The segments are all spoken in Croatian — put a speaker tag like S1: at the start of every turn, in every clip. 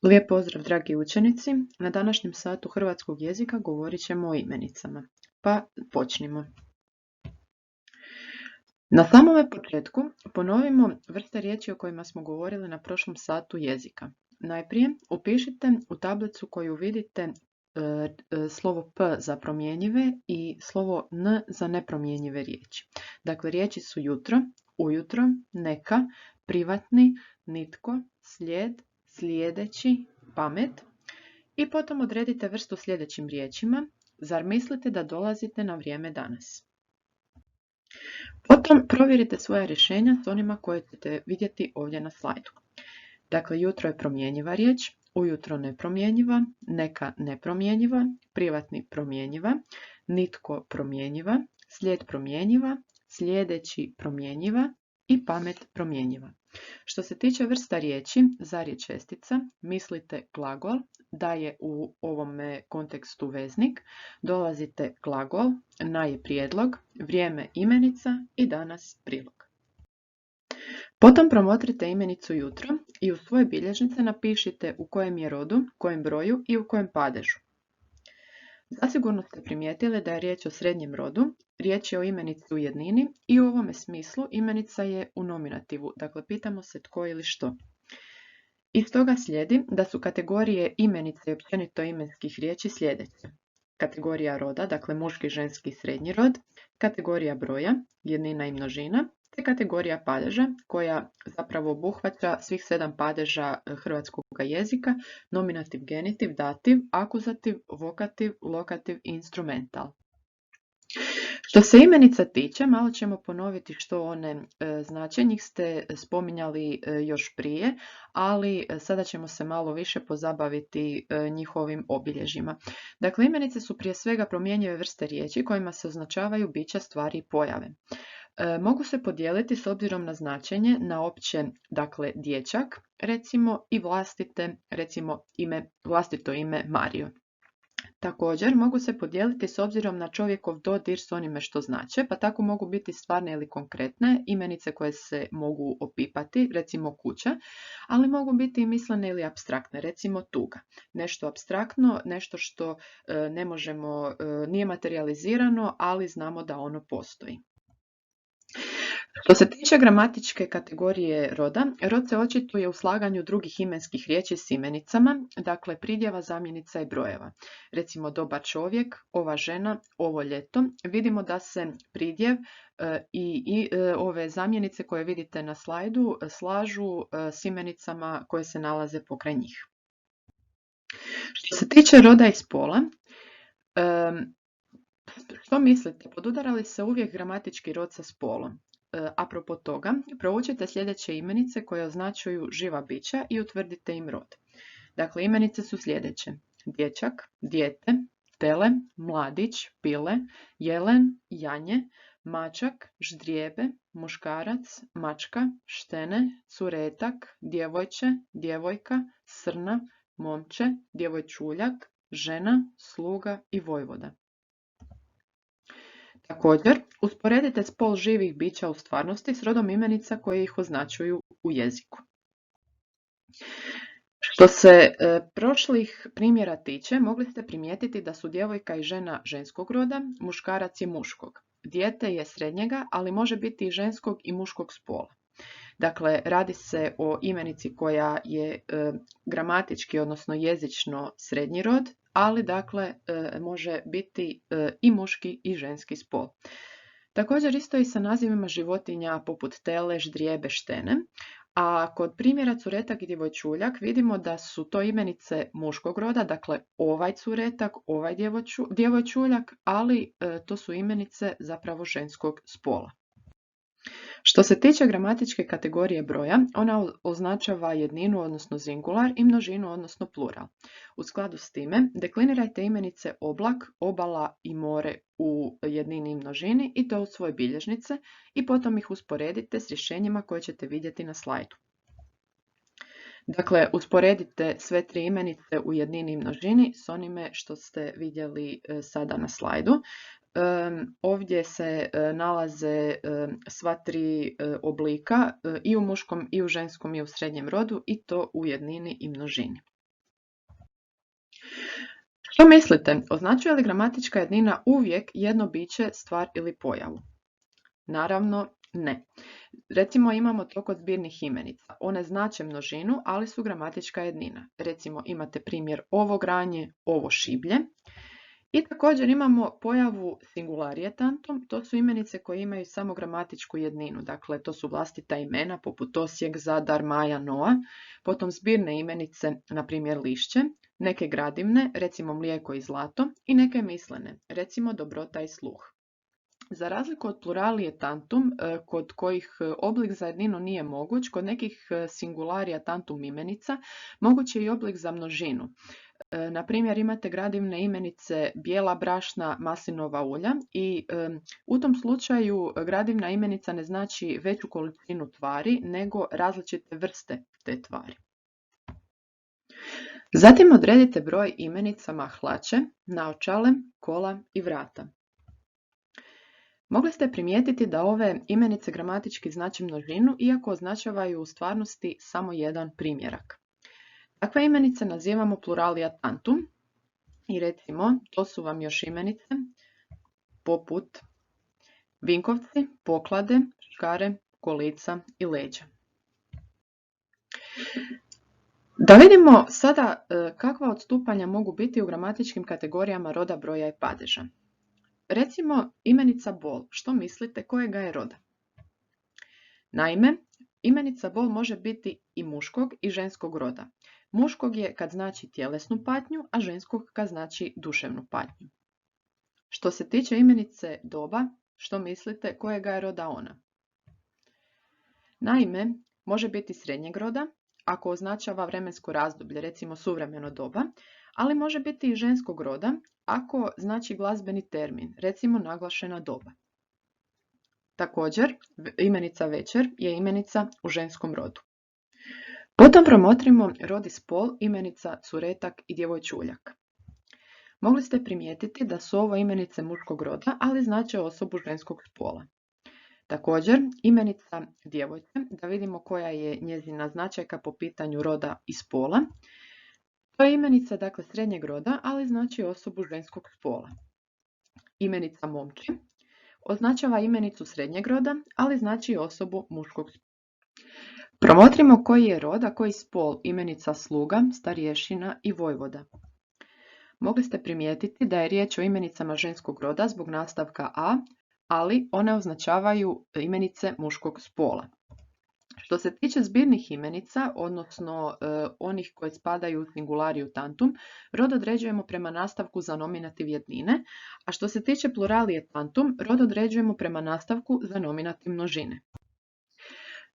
S1: Lijep pozdrav dragi učenici, na današnjem satu hrvatskog jezika govorit ćemo o imenicama. Pa počnimo. Na samome početku ponovimo vrste riječi o kojima smo govorili na prošlom satu jezika. Najprije upišite u tablicu koju vidite slovo P za promjenjive i slovo N za nepromjenjive riječi. Dakle, riječi su jutro, ujutro, neka, privatni, nitko, slijed, sljedeći, pamet i potom odredite vrstu sljedećim riječima. Zar mislite da dolazite na vrijeme danas? Potom provjerite svoja rješenja s onima koje ćete vidjeti ovdje na slajdu. Dakle, jutro je promjenjiva riječ, ujutro nepromjenjiva, neka nepromjenjiva, privatni promjenjiva, nitko promjenjiva, slijed promjenjiva, sljedeći promjenjiva i pamet promjenjiva. Što se tiče vrsta riječi, zar je čestica, mislite glagol, da je u ovome kontekstu veznik, dolazite glagol, na je prijedlog, vrijeme imenica i danas prilog. Potom promotrite imenicu jutro i u svoje bilježnice napišite u kojem je rodu, kojem broju i u kojem padežu. Zasigurno ste primijetili da je riječ o srednjem rodu, riječ je o imenici u jednini i u ovome smislu imenica je u nominativu, dakle pitamo se tko ili što. Iz toga slijedi da su kategorije imenice i općenito imenskih riječi sljedeće. Kategorija roda, dakle muški, ženski, srednji rod, kategorija broja, jednina i množina, te kategorija padeža koja zapravo obuhvaća svih 7 padeža hrvatskog jezika, nominativ, genitiv, dativ, akuzativ, vokativ, lokativ i instrumental. Što se imenica tiče, malo ćemo ponoviti što one znače, njih ste spominjali još prije, ali sada ćemo se malo više pozabaviti njihovim obilježjima. Dakle, imenice su prije svega promjenjive vrste riječi kojima se označavaju bića, stvari i pojave. Mogu se podijeliti s obzirom na značenje na opće, dakle dječak, recimo i vlastite, recimo vlastito ime Mario. Također mogu se podijeliti s obzirom na čovjekov dodir s onime što znače, pa tako mogu biti stvarne ili konkretne imenice koje se mogu opipati, recimo kuća, ali mogu biti i mislene ili apstraktne, recimo tuga. Nešto apstraktno, nešto što ne možemo, nije materializirano, ali znamo da ono postoji. Što se tiče gramatičke kategorije roda, rod se očituje u slaganju drugih imenskih riječi s imenicama, dakle pridjeva, zamjenica i brojeva. Recimo dobar čovjek, ova žena, ovo ljeto. Vidimo da se pridjev i ove zamjenice koje vidite na slajdu slažu s imenicama koje se nalaze pokraj njih. Što se tiče roda i spola, što mislite, podudara li se uvijek gramatički rod sa spolom? Apropo toga, proučite sljedeće imenice koje označuju živa bića i utvrdite im rod. Dakle, imenice su sljedeće: dječak, dijete, tele, mladić, pile, jelen, janje, mačak, ždrijebe, muškarac, mačka, štene, curetak, djevojče, djevojka, srna, momče, djevojčuljak, žena, sluga i vojvoda. Također, usporedite spol živih bića u stvarnosti s rodom imenica koje ih označuju u jeziku. Što se prošlih primjera tiče, mogli ste primijetiti da su djevojka i žena ženskog roda, muškarac je muškog. Dijete je srednjega, ali može biti i ženskog i muškog spola. Dakle, radi se o imenici koja je gramatički, odnosno jezično srednji rod, ali dakle može biti i muški i ženski spol. Također isto i sa nazivima životinja poput tele, ždrijebe, štene. A kod primjera curetak i djevojčuljak vidimo da su to imenice muškog roda, dakle ovaj curetak, ovaj djevojčuljak, ali to su imenice zapravo ženskog spola. Što se tiče gramatičke kategorije broja, ona označava jedninu, odnosno singular, i množinu, odnosno plural. U skladu s time, deklinirajte imenice oblak, obala i more u jednini i množini i to u svoje bilježnice i potom ih usporedite s rješenjima koje ćete vidjeti na slajdu. Dakle, usporedite sve tri imenice u jednini i množini s onime što ste vidjeli sada na slajdu. Ovdje se nalaze sva tri oblika i u muškom i u ženskom i u srednjem rodu i to u jednini i množini. Što mislite, označuje li gramatička jednina uvijek jedno biće, stvar ili pojavu? Naravno, ne. Recimo imamo to kod zbirnih imenica. One znače množinu, ali su gramatička jednina. Recimo imate primjer ovo granje, ovo šiblje. I također imamo pojavu singularijetantum, to su imenice koje imaju samo gramatičku jedninu, dakle to su vlastita imena poput Osijek, Zadar, Maja, Noa, potom zbirne imenice, na primjer lišće, neke gradivne, recimo mlijeko i zlato, i neke mislene, recimo dobrota i sluh. Za razliku od pluralijetantum, kod kojih oblik za jedninu nije moguć, kod nekih singularijetantum imenica moguć je i oblik za množinu. Na primjer, imate gradivne imenice bijela brašna, maslinova ulja i u tom slučaju gradivna imenica ne znači veću količinu tvari, nego različite vrste te tvari. Zatim odredite broj imenicama hlače, naočale, kola i vrata. Mogli ste primijetiti da ove imenice gramatički znače množinu, iako označavaju u stvarnosti samo jedan primjerak. Takve imenice nazivamo pluralijetantum i recimo to su vam još imenice poput vinkovci, poklade, škare, kolica i leđa. Da vidimo sada kakva odstupanja mogu biti u gramatičkim kategorijama roda, broja i padeža. Recimo imenica bol, što mislite kojega je roda? Naime, imenica bol može biti i muškog i ženskog roda. Muškog je kad znači tjelesnu patnju, a ženskog kad znači duševnu patnju. Što se tiče imenice doba, što mislite kojega je roda ona? Naime, može biti srednjeg roda, ako označava vremensko razdoblje, recimo suvremeno doba, ali može biti i ženskog roda, ako znači glazbeni termin, recimo naglašena doba. Također, imenica večer je imenica u ženskom rodu. Potom promotrimo rod i spol imenica curetak i djevojčuljak. Mogli ste primijetiti da su ovo imenice muškog roda, ali znače osobu ženskog spola. Također, imenica djevojče, da vidimo koja je njezina značajka po pitanju roda i spola. To je imenica dakle srednjeg roda, ali znači osobu ženskog spola. Imenica momče označava imenicu srednjeg roda, ali znači osobu muškog spola. Promotrimo koji je rod, a koji spol imenica sluga, starješina i vojvoda. Mogli ste primijetiti da je riječ o imenicama ženskog roda zbog nastavka a, ali one označavaju imenice muškog spola. Što se tiče zbirnih imenica, odnosno onih koje spadaju u singularijetantum, rod određujemo prema nastavku za nominativ jednine, a što se tiče pluralijetantum, rod određujemo prema nastavku za nominativ množine.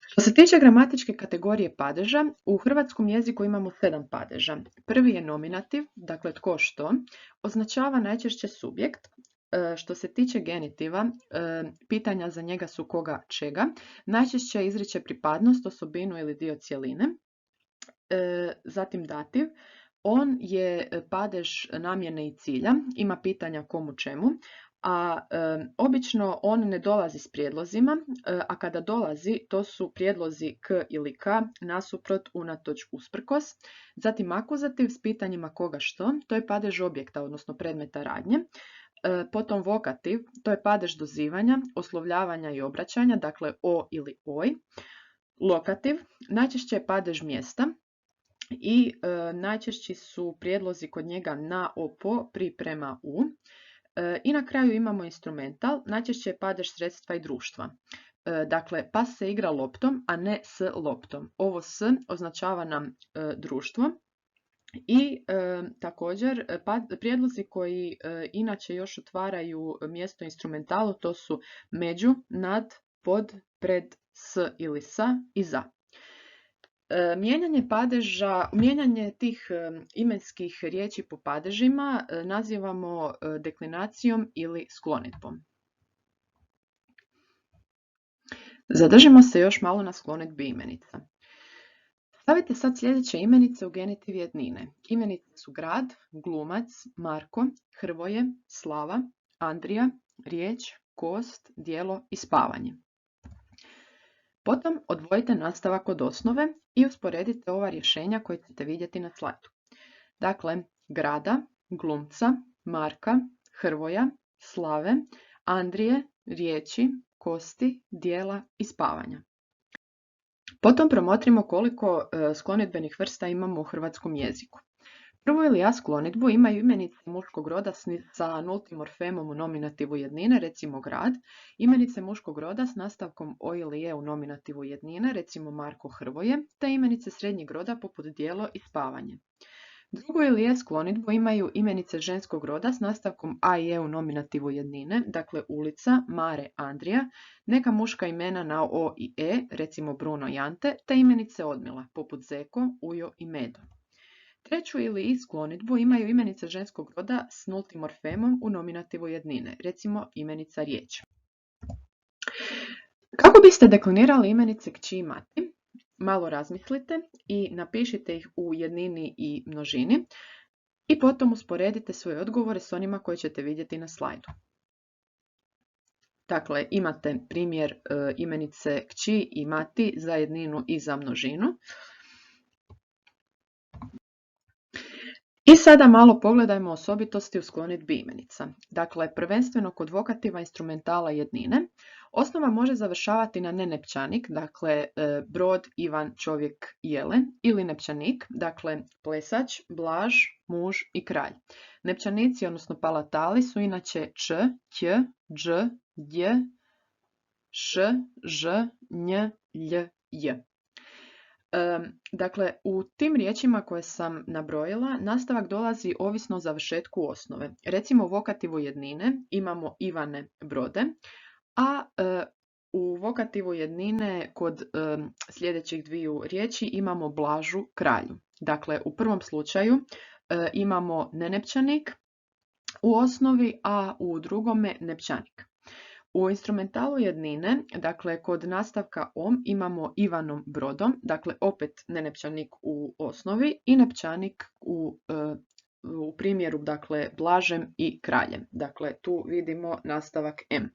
S1: Što se tiče gramatičke kategorije padeža, u hrvatskom jeziku imamo 7 padeža. Prvi je nominativ, dakle tko što, označava najčešće subjekt. Što se tiče genitiva, pitanja za njega su koga, čega, najčešće izriče pripadnost, osobinu ili dio cjeline. Zatim dativ, on je padež namjene i cilja, ima pitanja komu čemu, a obično on ne dolazi s prijedlozima, a kada dolazi to su prijedlozi k ili k, nasuprot, unatoč, usprkos. Zatim akuzativ s pitanjima koga što, to je padež objekta, odnosno predmeta radnje. Potom vokativ, to je padež dozivanja, oslovljavanja i obraćanja, dakle o ili oj. Lokativ, najčešće je padež mjesta i najčešći su prijedlozi kod njega na, o, po, pri, prema, u. I na kraju imamo instrumental, najčešće je padež sredstva i društva. Dakle, pas se igra loptom, a ne s loptom. Ovo s označava nam društvo. I također prijedlozi koji inače još otvaraju mjesto instrumentalu, to su među, nad, pod, pred, s ili sa i za. Mijenjanje tih imenskih riječi po padežima nazivamo deklinacijom ili sklonidbom. Zadržimo se još malo na sklonidbi imenica. Stavite sad sljedeće imenice u genitiv jednine. Imenice su grad, glumac, Marko, Hrvoje, Slava, Andrija, riječ, kost, djelo i spavanje. Potom odvojite nastavak od osnove i usporedite ova rješenja koje ćete vidjeti na slajdu. Dakle, grada, glumca, Marka, Hrvoja, Slave, Andrije, riječi, kosti, dijela i spavanja. Potom promotrimo koliko sklonidbenih vrsta imamo u hrvatskom jeziku. Prvo ili A sklonidbu imaju imenice muškog roda sa nultim morfemom u nominativu jednine, recimo grad, imenice muškog roda s nastavkom o ili je u nominativu jednine, recimo Marko, Hrvoje, te imenice srednjeg roda poput dijelo i spavanje. Drugo ili je sklonidbu imaju imenice ženskog roda s nastavkom a i e u nominativu jednine, dakle ulica, Mare, Andrija, neka muška imena na o i e, recimo Bruno i Ante, te imenice odmila, poput Zeko, Ujo i Medo. Treću ili i sklonidbu imaju imenice ženskog roda s nultim morfemom u nominativu jednine, recimo imenica riječ. Kako biste deklinirali imenice kći i mati? Malo razmislite i napišite ih u jednini i množini i potom usporedite svoje odgovore s onima koje ćete vidjeti na slajdu. Dakle, imate primjer imenice kći i mati za jedninu i za množinu. I sada malo pogledajmo osobitosti u sklonidbi imenica. Dakle, prvenstveno kod vokativa instrumentala jednine, osnova može završavati na nenepćanik, dakle brod, Ivan, čovjek, jelen, ili nepćanik, dakle plesač, Blaž, muž i kralj. Nepćanici, odnosno palatali, su inače č, ć, dž, dj, š, ž, nj, lj, j. Dakle, u tim riječima koje sam nabrojila, nastavak dolazi ovisno o završetku osnove. Recimo u vokativu jednine imamo Ivane, brode, a u vokativu jednine kod sljedećih dviju riječi imamo Blažu, kralju. Dakle, u prvom slučaju imamo nenepćanik u osnovi, a u drugome nepćanik. U instrumentalu jednine, dakle kod nastavka om, imamo Ivanom, brodom, dakle opet nenepćanik u osnovi i nepćanik u primjeru, dakle Blažem i kraljem. Dakle, tu vidimo nastavak m.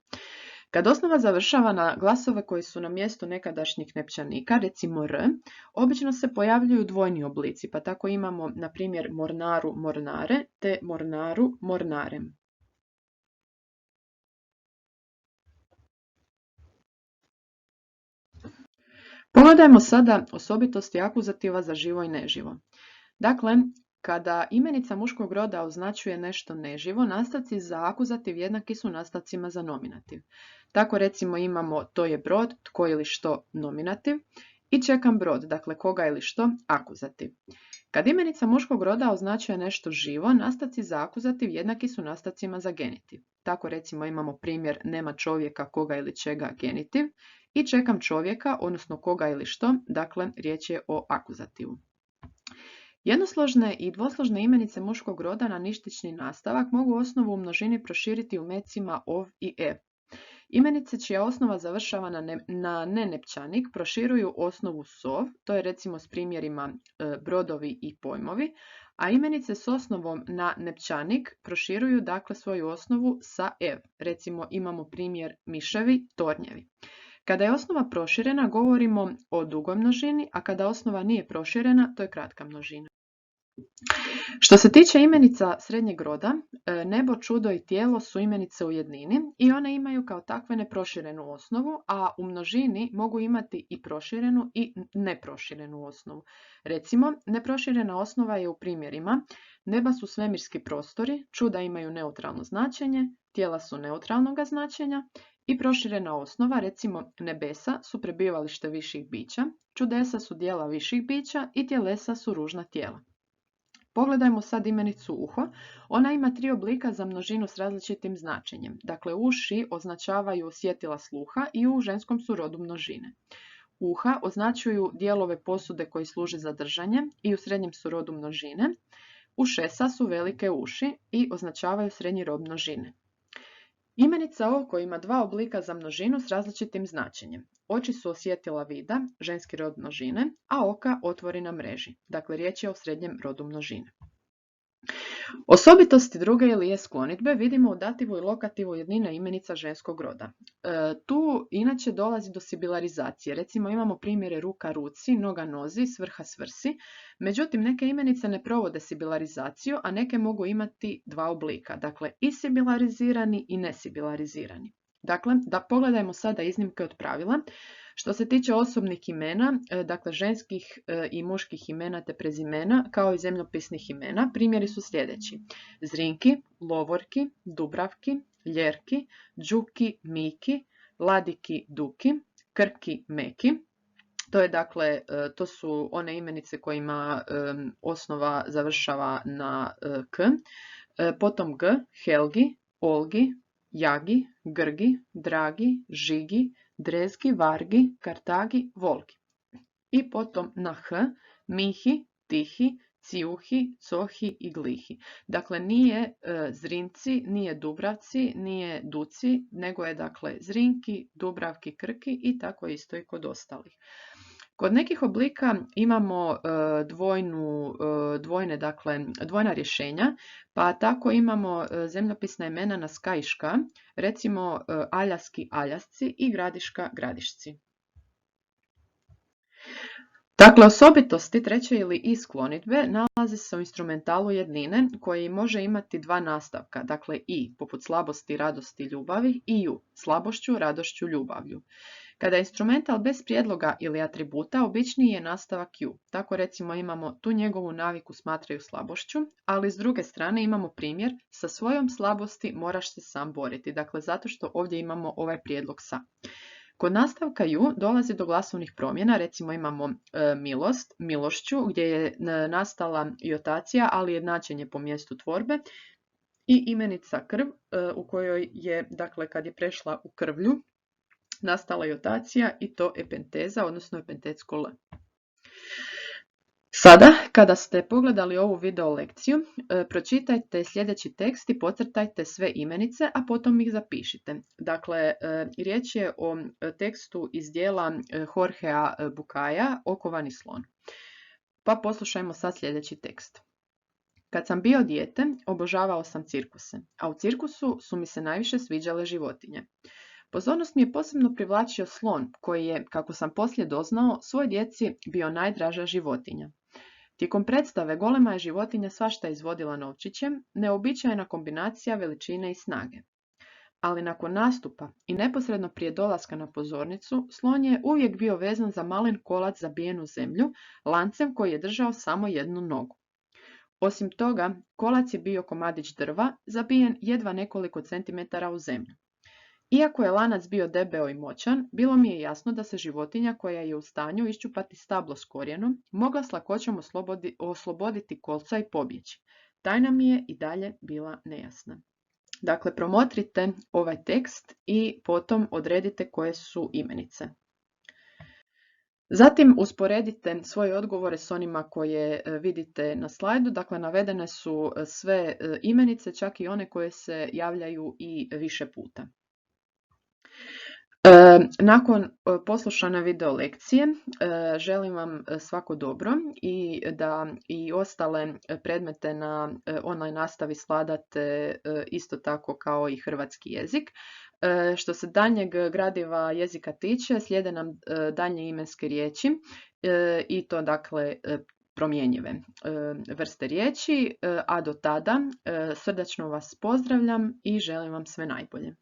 S1: Kad osnova završava na glasove koji su na mjestu nekadašnjih nepćanika, recimo r, obično se pojavljuju dvojni oblici, pa tako imamo, na primjer, mornaru, mornare, te mornaru, mornarem. Pogledajmo sada osobitosti akuzativa za živo i neživo. Dakle, kada imenica muškog roda označuje nešto neživo, nastavci za akuzativ jednaki su nastavcima za nominativ. Tako recimo imamo to je brod, tko ili što nominativ i čekam brod, dakle koga ili što akuzativ. Kad imenica muškog roda označuje nešto živo, nastavci za akuzativ jednaki su nastavcima za genitiv. Tako recimo imamo primjer nema čovjeka, koga ili čega genitiv i čekam čovjeka, odnosno koga ili što, dakle riječ je o akuzativu. Jednosložne i dvosložne imenice muškog roda na ništični nastavak mogu osnovu u množini proširiti u mecima ov i ev. Imenice čija osnova završava na nenepćanik proširuju osnovu sov, to je recimo s primjerima brodovi i pojmovi, a imenice s osnovom na nepćanik proširuju dakle svoju osnovu sa ev. Recimo imamo primjer miševi, tornjevi. Kada je osnova proširena, govorimo o dugoj množini, a kada osnova nije proširena, to je kratka množina. Što se tiče imenica srednjeg roda, nebo, čudo i tijelo su imenice u jednini i one imaju kao takve neproširenu osnovu, a u množini mogu imati i proširenu i neproširenu osnovu. Recimo, neproširena osnova je u primjerima neba su svemirski prostori, čuda imaju neutralno značenje, tijela su neutralnog značenja i proširena osnova, recimo nebesa su prebivalište viših bića, čudesa su dijela viših bića i tjelesa su ružna tijela. Pogledajmo sad imenicu uho. Ona ima 3 oblika za množinu s različitim značenjem. Dakle, uši označavaju osjetila sluha i u ženskom su rodu množine. Uha označuju dijelove posude koji služe za držanje i u srednjem su rodu množine. Ušesa su velike uši i označavaju srednji rod množine. Imenica oko ima 2 oblika za množinu s različitim značenjem. Oči su osjetila vida, ženski rod množine, a oka otvori na mreži. Dakle, riječ je o srednjem rodu množine. Osobitosti druge ili sklonidbe vidimo u dativu i lokativu jednine imenica ženskog roda. Tu inače dolazi do sibilarizacije. Recimo imamo primjere ruka ruci, noga nozi, svrha svrsi. Međutim, neke imenice ne provode sibilarizaciju, a neke mogu imati dva oblika. Dakle, i sibilarizirani i nesibilarizirani. Dakle, da pogledajmo sada iznimke od pravila. Što se tiče osobnih imena, dakle ženskih i muških imena te prezimena, kao i zemljopisnih imena, primjeri su sljedeći. Zrinki, Lovorki, Dubravki, Ljerki, Đuki, Miki, Ladiki, Duki, Krki, Meki. To su one imenice kojima osnova završava na k. Potom g, Helgi, Olgi, Jagi, Grgi, Dragi, Žigi, Drezgi, Vargi, Kartagi, Volgi. I potom na h, Mihi, Tihi, Cijuhi, Cohi i Glihi. Dakle, nije Zrinci, nije Dubravci, nije Duci, nego je dakle Zrinki, Dubravki, Krki i tako isto i kod ostalih. Kod nekih oblika imamo dvojna rješenja, pa tako imamo zemljopisna imena na ska i ška, recimo Aljaski, Aljasci i Gradiška, Gradišci. Dakle, osobitosti treće ili i sklonidbe nalaze se u instrumentalu jednine koji može imati dva nastavka, dakle i poput slabosti, radosti, ljubavi i ju, slabošću, radošću, ljubavlju. Kada je instrumental bez prijedloga ili atributa, običniji je nastavak ju. Tako recimo imamo tu njegovu naviku smatraju slabošću, ali s druge strane imamo primjer sa svojom slabosti moraš se sam boriti. Dakle, zato što ovdje imamo ovaj prijedlog sa. Kod nastavka ju dolazi do glasovnih promjena, recimo imamo milost, milošću, gdje je nastala jotacija, ali jednačenje po mjestu tvorbe, i imenica krv, u kojoj je, dakle, kad je prešla u krvlju, nastala jotacija i to epenteza, odnosno epentetsko l. Sada, kada ste pogledali ovu video lekciju, pročitajte sljedeći tekst i podcrtajte sve imenice, a potom ih zapišite. Dakle, riječ je o tekstu iz dijela Jorgea Bucaja, Okovani slon. Pa poslušajmo sad sljedeći tekst. Kad sam bio dijete, obožavao sam cirkuse, a u cirkusu su mi se najviše sviđale životinje. Pozornost mi je posebno privlačio slon, koji je, kako sam poslije doznao, svoj djeci bio najdraža životinja. Tijekom predstave golema je životinja svašta izvodila novčićem, neobičajna kombinacija veličine i snage. Ali nakon nastupa i neposredno prije dolaska na pozornicu, slon je uvijek bio vezan za malen kolac zabijen u zemlju, lancem koji je držao samo jednu nogu. Osim toga, kolac je bio komadić drva, zabijen jedva nekoliko centimetara u zemlju. Iako je lanac bio debeo i moćan, bilo mi je jasno da se životinja koja je u stanju iščupati stablo s korijenom mogla s lakoćom osloboditi kolca i pobjeći. Tajna mi je i dalje bila nejasna. Dakle, promotrite ovaj tekst i potom odredite koje su imenice. Zatim usporedite svoje odgovore s onima koje vidite na slajdu. Dakle, navedene su sve imenice, čak i one koje se javljaju i više puta. Nakon poslušane video lekcije želim vam svako dobro i da i ostale predmete na online nastavi svladate isto tako kao i hrvatski jezik. Što se daljnjeg gradiva jezika tiče, slijede nam daljnje imenske riječi i to dakle promjenjive vrste riječi, a do tada srdačno vas pozdravljam i želim vam sve najbolje.